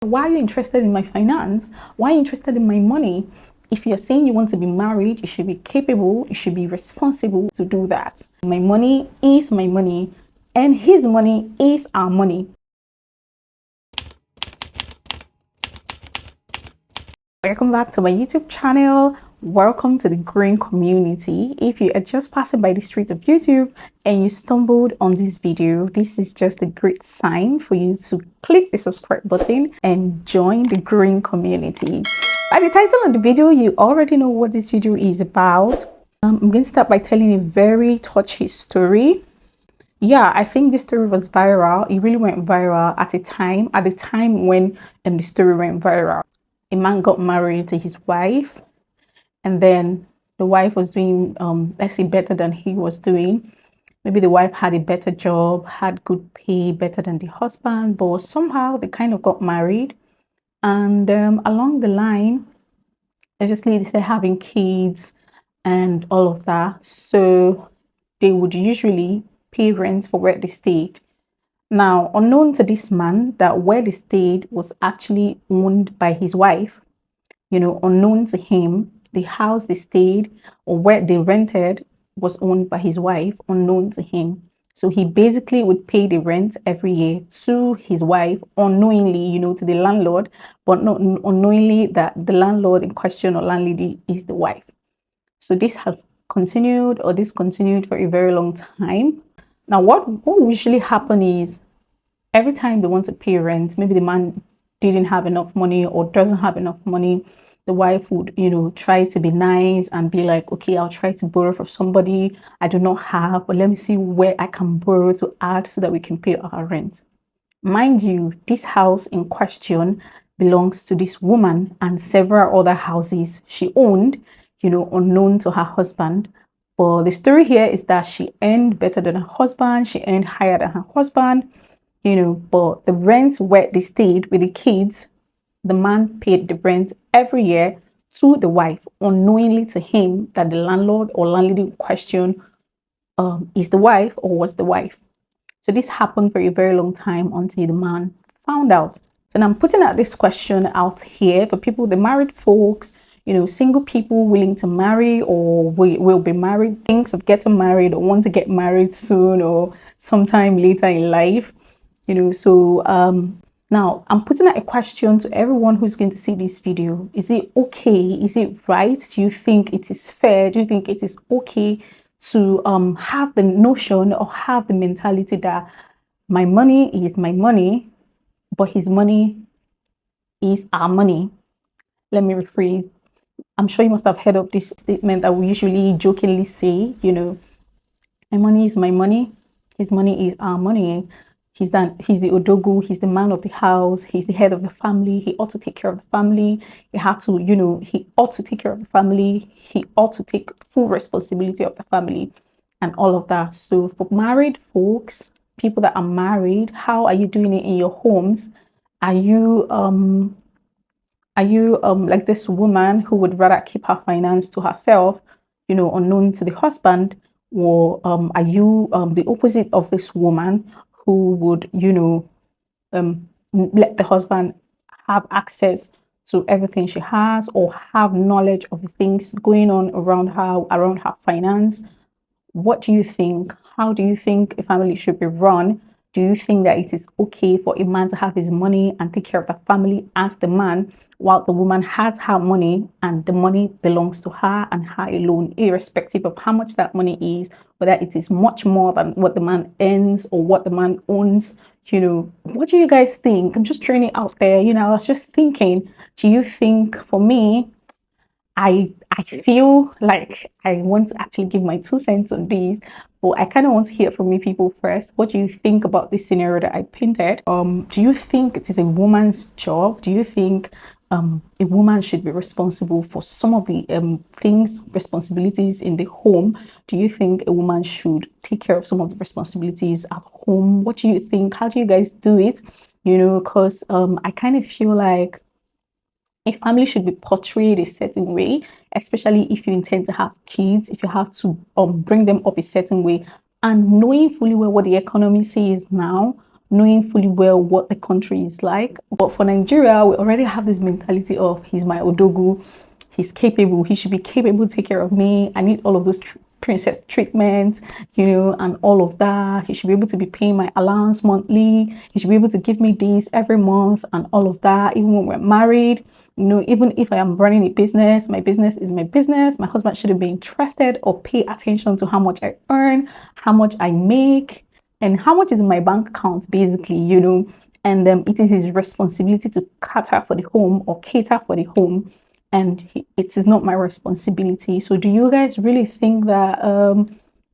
Why are you interested in my finance? Why are you interested in my money? If you're saying you want to be married, you should be capable, you should be responsible to do that. My money is my money, and his money is our money. Welcome back to my YouTube channel. Welcome to the green community. If you are just passing by the street of YouTube and you stumbled on this video, this is just a great sign for you to click the subscribe button and join the green community. By the title of the video, you already know what this video is about. I'm going to start by telling a very touchy story. Yeah, I think this story was viral. It really went viral at the time when the story went viral. A man got married to his wife, and then the wife was doing let's say better than he was doing. Maybe the wife had a better job, had good pay, better than the husband, but somehow they kind of got married. And along the line, obviously they started having kids and all of that. So they would usually pay rent for where they stayed. Now, unknown to this man, that where they stayed was actually owned by his wife. Unknown to him, the house they stayed or where they rented was owned by his wife, unknown to him. So he basically would pay the rent every year to his wife unknowingly, to the landlord, but not unknowingly that the landlord in question or landlady is the wife. So this has continued or discontinued for a very long time. Now, what usually happen is every time they want to pay rent, maybe the man didn't have enough money or doesn't have enough money, the wife would, try to be nice and be like, okay, I'll try to borrow from somebody I do not have, but let me see where I can borrow to add so that we can pay our rent. Mind you, this house in question belongs to this woman and several other houses she owned, unknown to her husband. But the story here is that she earned better than her husband, she earned higher than her husband, but the rent where they stayed with the kids, the man paid the rent every year to the wife, unknowingly to him that the landlord or landlady in question is the wife or was the wife. So this happened for a very long time until the man found out. So I'm putting out this question out here for people, the married folks, single people willing to marry or will be married, thinks of getting married or want to get married soon or sometime later in life. Now I'm putting out a question to everyone who's going to see this video. Is it okay? Is it right? Do you think it is fair? Do you think it is okay to have the notion or have the mentality that my money is my money, but his money is our money? Let me rephrase. I'm sure you must have heard of this statement that we usually jokingly say, my money is my money, his money is our money. He's the odogu, he's the man of the house, he's the head of the family, he ought to take care of the family. He ought to take care of the family, he ought to take full responsibility of the family and all of that. So for married folks, people that are married, how are you doing it in your homes? Are you like this woman who would rather keep her finance to herself, unknown to the husband? Or are you the opposite of this woman who would, let the husband have access to everything she has or have knowledge of the things going on around her finance? What do you think? How do you think a family should be run? Do you think that it is okay for a man to have his money and take care of the family as the man, while the woman has her money and the money belongs to her and her alone, irrespective of how much that money is, whether it is much more than what the man earns or what the man owns? What do you guys think? I'm just throwing it out there. I was just thinking, do you think, for me, I feel like I want to actually give my 2 cents on this, but I kind of want to hear from you people first. What do you think about this scenario that I painted? Do you think it is a woman's job? Do you think a woman should be responsible for some of the responsibilities in the home? Do you think a woman should take care of some of the responsibilities at home? What do you think? How do you guys do it? Because I kind of feel like a family should be portrayed a certain way, especially if you intend to have kids, if you have to bring them up a certain way, and knowing fully well what the economy says now, knowing fully well what the country is like. But for Nigeria, we already have this mentality of he's my odogu, he's capable, he should be capable to take care of me. I need all of those princess treatment, and all of that. He should be able to be paying my allowance monthly. He should be able to give me this every month and all of that, even when we're married. Even if I am running a business, my business is my business. My husband shouldn't be interested or pay attention to how much I earn, how much I make, and how much is in my bank account, basically. And it is his responsibility to cater for the home or cater for the home, and it is not my responsibility. So do you guys really think that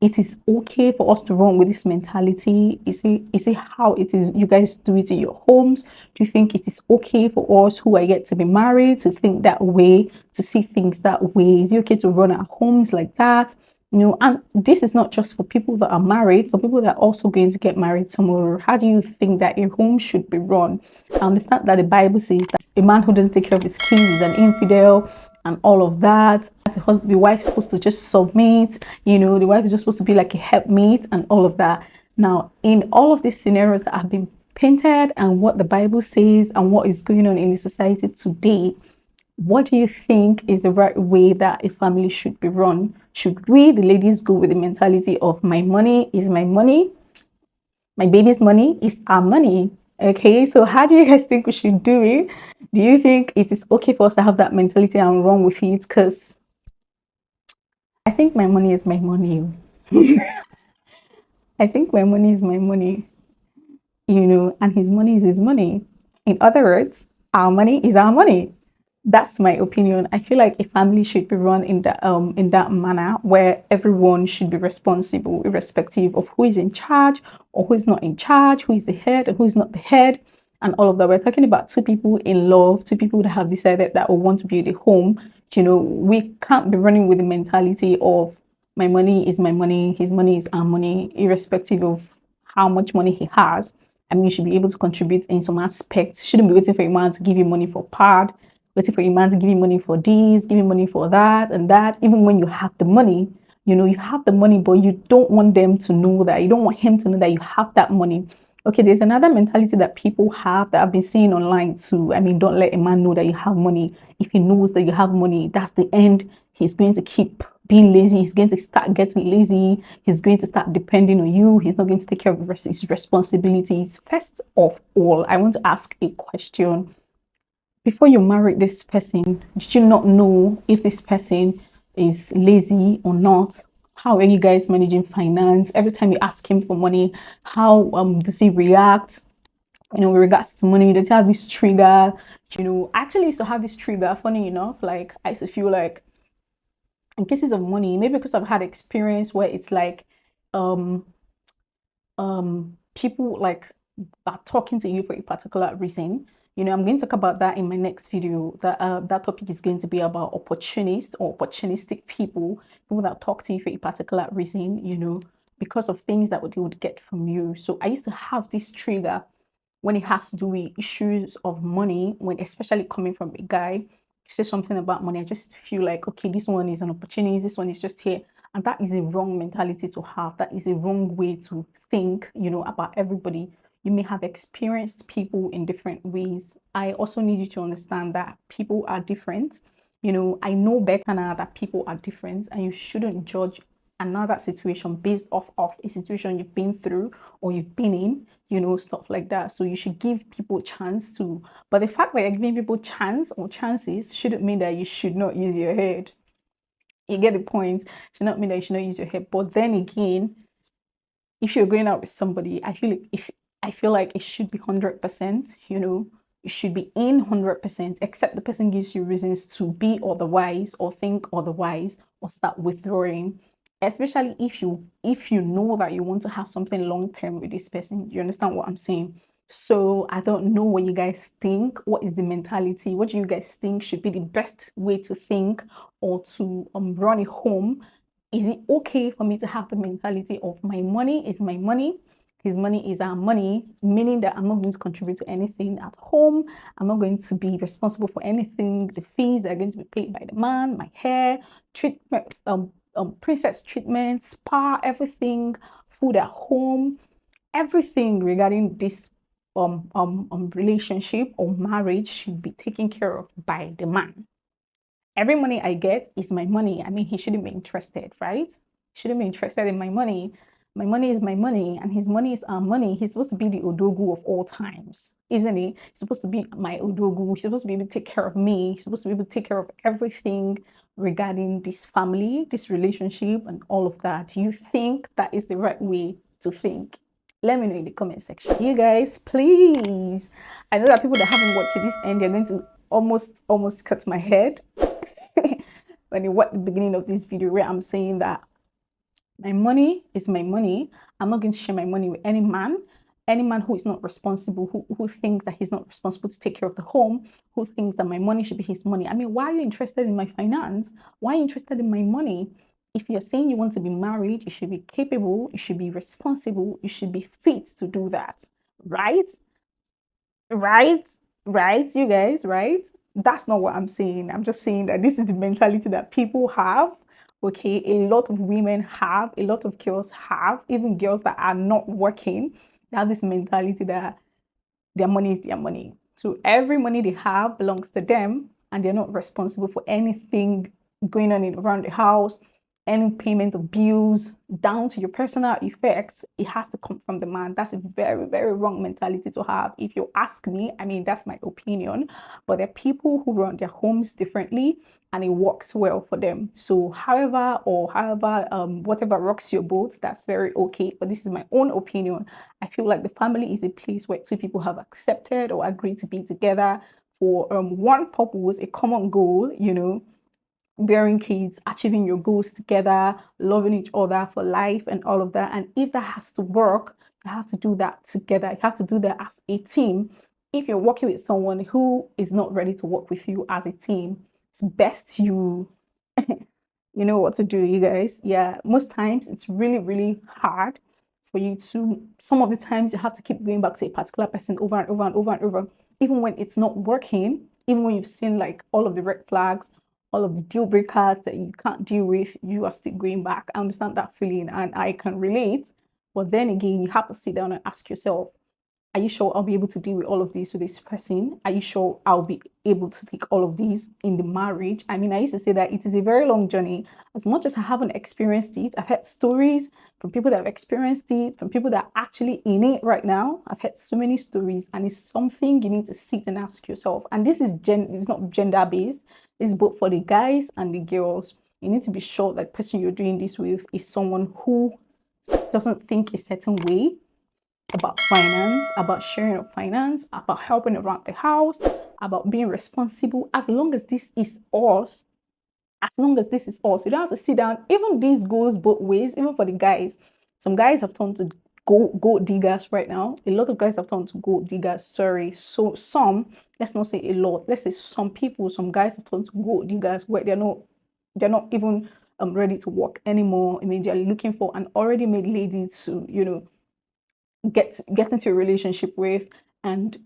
it is okay for us to run with this mentality? Is it how it is you guys do it in your homes? Do you think it is okay for us who are yet to be married to think that way, to see things that way? Is it okay to run our homes like that? And this is not just for people that are married, for people that are also going to get married tomorrow. How do you think that a home should be run? I understand that the Bible says that a man who doesn't take care of his kids is an infidel and all of that. The wife's supposed to just submit, the wife is just supposed to be like a helpmate and all of that. Now, in all of these scenarios that have been painted and what the Bible says and what is going on in the society today, what do you think is the right way that a family should be run? Should we, the ladies, go with the mentality of my money is my money, my baby's money is our money? Okay, so how do you guys think we should do it? Do you think it is okay for us to have that mentality and run with it? Because I think my money is my money. I think my money is my money, and his money is his money. In other words, our money is our money. That's my opinion. I feel like a family should be run in that manner where everyone should be responsible, irrespective of who is in charge or who is not in charge, who is the head and who is not the head, and all of that. We're talking about two people in love, two people that have decided that we want to build a home. We can't be running with the mentality of my money is my money, his money is our money, irrespective of how much money he has. I mean, you should be able to contribute in some aspects. You shouldn't be waiting for a man to give you money for pad, waiting for a man to give you money for this, give you money for that and that. Even when you have the money, you have the money, but you don't want them to know that. You don't want him to know that you have that money. Okay, there's another mentality that people have that I've been seeing online too. I mean, don't let a man know that you have money. If he knows that you have money, that's the end. He's going to keep being lazy. He's going to start getting lazy. He's going to start depending on you. He's not going to take care of his responsibilities. First of all, I want to ask a question. Before you married this person, did you not know if this person is lazy or not? How are you guys managing finance? Every time you ask him for money, how does he react? With regards to money, does he have this trigger? I actually used to have this trigger, funny enough. Like, I used to feel like in cases of money, maybe because I've had experience where it's like um people like are talking to you for a particular reason. I'm going to talk about that in my next video. That topic is going to be about opportunists or opportunistic people that talk to you for a particular reason, because of things that they would get from you. So I used to have this trigger when it has to do with issues of money, when especially coming from a guy, say something about money, I just feel like, okay, this one is an opportunity, this one is just here. And that is a wrong mentality to have. That is a wrong way to think, about everybody. You may have experienced people in different ways. I also need you to understand that people are different. I know better now that people are different, and you shouldn't judge another situation based off of a situation you've been through or you've been in, stuff like that. So you should give people a chance to, but the fact that you're giving people chance or chances shouldn't mean that you should not use your head. You get the point? Should not mean that you should not use your head. But then again, if you're going out with somebody, I feel like it should be 100%, it should be in 100%, except the person gives you reasons to be otherwise or think otherwise or start withdrawing. Especially if you know that you want to have something long term with this person. You understand what I'm saying? So I don't know what you guys think. What is the mentality? What do you guys think should be the best way to think or to run a home? Is it okay for me to have the mentality of my money is my money, his money is our money, meaning that I'm not going to contribute to anything at home. I'm not going to be responsible for anything. The fees that are going to be paid by the man, my hair, treatment, princess treatment, spa, everything, food at home, everything regarding this relationship or marriage should be taken care of by the man. Every money I get is my money. I mean, he shouldn't be interested, right? He shouldn't be interested in my money. My money is my money, and his money is our money. He's supposed to be the Odogu of all times, isn't he? He's supposed to be my Odogu. He's supposed to be able to take care of me. He's supposed to be able to take care of everything regarding this family, this relationship, and all of that. Do you think that is the right way to think? Let me know in the comment section. You guys, please. I know that people that haven't watched this end, they're going to almost cut my head when you watch the beginning of this video where I'm saying that my money is my money. I'm not going to share my money with any man. Any man who is not responsible, who thinks that he's not responsible to take care of the home, who thinks that my money should be his money. I mean, why are you interested in my finance? Why are you interested in my money? If you're saying you want to be married, you should be capable, you should be responsible, you should be fit to do that, right? Right? Right, you guys, right? That's not what I'm saying. I'm just saying that this is the mentality that people have. Okay, a lot of women have, a lot of girls have, even girls that are not working, they have this mentality that their money is their money. So every money they have belongs to them, and they're not responsible for anything going on around the house, any payment of bills, down to your personal effects. It has to come from the man. That's a very, very wrong mentality to have. If you ask me, I mean, that's my opinion. But there are people who run their homes differently, and it works well for them. So whatever rocks your boat, that's very okay. But this is my own opinion. I feel like the family is a place where two people have accepted or agreed to be together for one purpose, a common goal, bearing kids, achieving your goals together, loving each other for life and all of that. And if that has to work, you have to do that together. You have to do that as a team. If you're working with someone who is not ready to work with you as a team, it's best you know what to do, you guys. Yeah, most times it's really, really hard for you to, some of the times you have to keep going back to a particular person over and over and over and over, even when it's not working, even when you've seen like all of the red flags, all of the deal breakers that you can't deal with, you are still going back. I understand that feeling and I can relate. But then again, you have to sit down and ask yourself, are you sure I'll be able to deal with all of this with this person? Are you sure I'll be able to take all of these in the marriage? I mean, I used to say that it is a very long journey. As much as I haven't experienced it, I've heard stories from people that have experienced it, from people that are actually in it right now. I've heard so many stories, and it's something you need to sit and ask yourself. And this is it's not gender based. It's both for the guys and the girls. You need to be sure that the person you're doing this with is someone who doesn't think a certain way about finance, about sharing of finance, about helping around the house, about being responsible. As long as this is us, as long as this is us, you don't have to sit down. Even this goes both ways, even for the guys. Some guys have turned to gold diggers right now. A lot of guys have turned to gold diggers. Sorry. So some, let's not say a lot, let's say some people, some guys have turned to gold diggers where they're not even ready to work anymore. I mean, they're looking for an already made lady to, get into a relationship with, and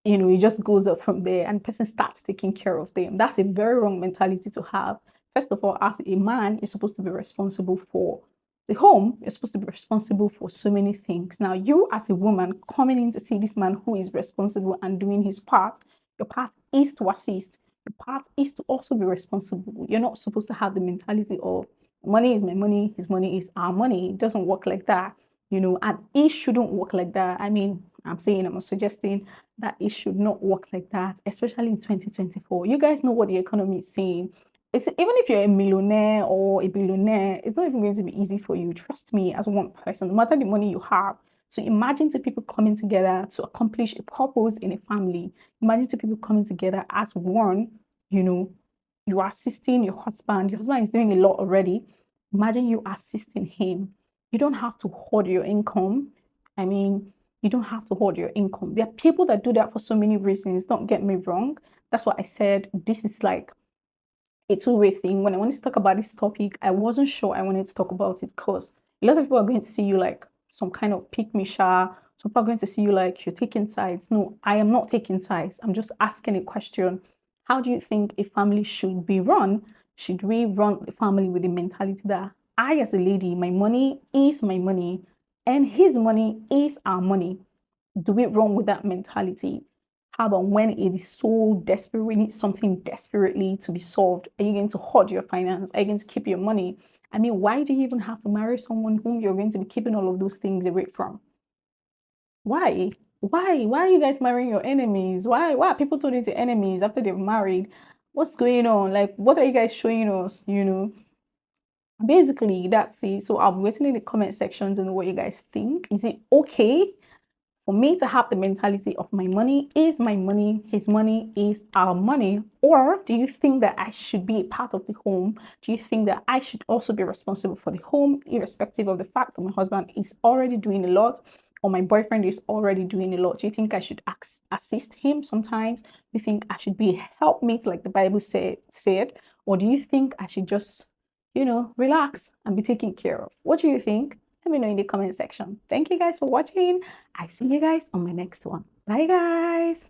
it just goes up from there, and the person starts taking care of them. That's a very wrong mentality to have. First of all, as a man, you're supposed to be responsible for the home. You're supposed to be responsible for so many things. Now, you as a woman coming in to see this man who is responsible and doing his part, your part is to assist. Your part is to also be responsible. You're not supposed to have the mentality of money is my money, his money is our money. It doesn't work like that, and it shouldn't work like that. I mean, I'm suggesting that it should not work like that, especially in 2024. You guys know what the economy is saying. Even if you're a millionaire or a billionaire, it's not even going to be easy for you. Trust me, as one person, no matter the money you have. So imagine two people coming together to accomplish a purpose in a family. Imagine two people coming together as one, you are assisting your husband. Your husband is doing a lot already. Imagine you assisting him. You don't have to hoard your income. I mean, you don't have to hoard your income. There are people that do that for so many reasons. Don't get me wrong. That's why I said this is like a two-way thing. When I wanted to talk about this topic, I wasn't sure I wanted to talk about it because a lot of people are going to see you like some kind of pick me sha. Some people are going to see you like you're taking sides. No, I am not taking sides. I'm just asking a question. How do you think a family should be run? Should we run the family with the mentality that I, as a lady, my money is my money? and his money is our money. Do it wrong with that mentality. How about when it is so desperate, we need something desperately to be solved? Are you going to hoard your finance? Are you going to keep your money? I mean, why do you even have to marry someone whom you're going to be keeping all of those things away from? Why? Why are you guys marrying your enemies? Why are people turning to enemies after they've married? What's going on? Like, what are you guys showing us? Basically, that's it. So I'll be waiting in the comment section to know what you guys think. Is it okay for me to have the mentality of my money is my money, his money is our money? Or do you think that I should be a part of the home? Do you think that I should also be responsible for the home, irrespective of the fact that my husband is already doing a lot or my boyfriend is already doing a lot? Do you think I should assist him sometimes? Do you think I should be a helpmate like the Bible said? Or do you think I should just, relax and be taken care of? What do you think? Let me know in the comment section. Thank you guys for watching. I see you guys on my next one. Bye, guys.